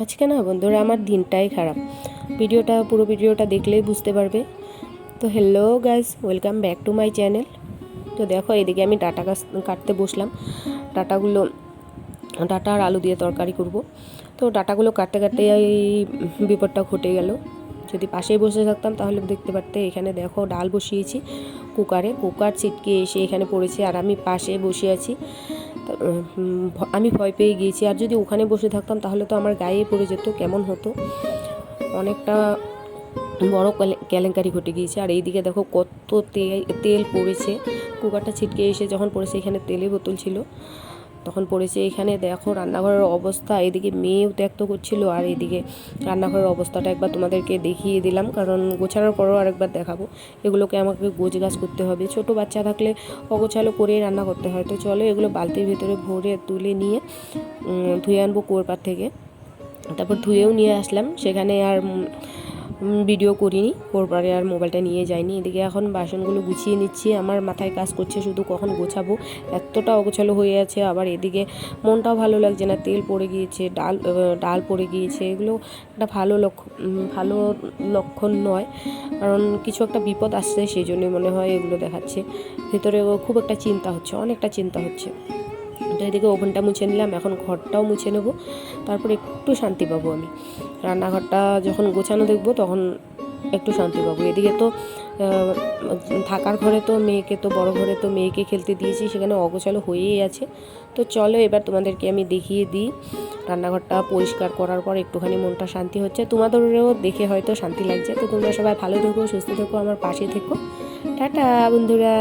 আজকে না বন্ধুরা আমার দিনটাই খারাপ। পুরো ভিডিওটা দেখলেই বুঝতে পারবে। তো hello guys, welcome back to my channel. তো দেখো এদিকে আমি ডাটা কাটতে বসলাম। ডাটা আর আলু দিয়ে তরকারি করব। তো ডাটাগুলো কাটতে কাটতে এই বিপদটা ঘটে গেল। যদি পাশেই বসে থাকতাম তাহলে দেখতে পারতে। এখানে দেখো ডাল বসিয়েছি কুকার ছিটকে এসে এখানে পড়েছে আর আমি পাশে বসে আছি। আমি ভয় পেয়ে গিয়েছি, আর যদি ওখানে বসে থাকতাম তাহলে তো আমার গায়ে পড়ে যেত, কেমন হতো। অনেকটা বড় কেলেঙ্কারি ঘটে গিয়েছে। আর এইদিকে দেখো কত তেল পড়েছে। কুকারটা ছিটকে এসে যখন পড়েছে, এখানে তেলের বোতল ছিল তখন পড়েছে। এখানে দেখো রান্নাঘরের অবস্থা, এদিকে মেয়েও ত্যাক্ত করছিল, আর এদিকে রান্নাঘরের অবস্থাটা একবার তোমাদেরকে দেখিয়ে দিলাম, কারণ গোছানোর পরও আরেকবার দেখাবো। এগুলোকে আমাকে গোছগাছ করতে হবে। ছোট বাচ্চা থাকলে অগোছালো করে রান্না করতে হয়। তো চলো এগুলো বালতির ভেতরে ভরে তুলে নিয়ে ধুয়ে আনবো কুয়োর পাড় থেকে। তারপর ধুয়েও নিয়ে আসলাম, সেখানে আর ভিডিও করিনি, পরে আর মোবাইলটা নিয়ে যাইনি। এদিকে এখন বাসনগুলো গুছিয়ে নিচ্ছি। আমার মাথায় কাজ করছে শুধু কখন গোছাবো, এতটা অগোছালো হয়ে আছে। আবার এদিকে মনটাও ভালো লাগছে না, তেল পড়ে গিয়েছে, ডাল পড়ে গিয়েছে। এগুলো একটা ভালো লক্ষণ নয়, কারণ কিছু একটা বিপদ আসছে, সেই জন্যই মনে হয় এগুলো দেখাচ্ছে। ভেতরে খুব একটা চিন্তা হচ্ছে, অনেকটা চিন্তা হচ্ছে। তো এদিকে ওভেনটা মুছে নিলাম, এখন ঘরটাও মুছে নেব, তারপর একটু শান্তি পাবো। আমি রান্নাঘরটা যখন গোছানো দেখবো তখন একটু শান্তি পাবো। এদিকে তো থাকার ঘরে তো মেয়েকে, তো বড় ঘরে তো মেয়েকে খেলতে দিয়েছি, সেখানে অগোছালো হয়েই আছে। তো চলো এবার তোমাদেরকে আমি দেখিয়ে দিই। রান্নাঘরটা পরিষ্কার করার পর একটুখানি মনটা শান্তি হচ্ছে, তোমাদেরও দেখে হয়তো শান্তি লাগছে। তো তোমরা সবাই ভালো থেকো, সুস্থ থেকো, আমার পাশে থেকো। টাটা বন্ধুরা।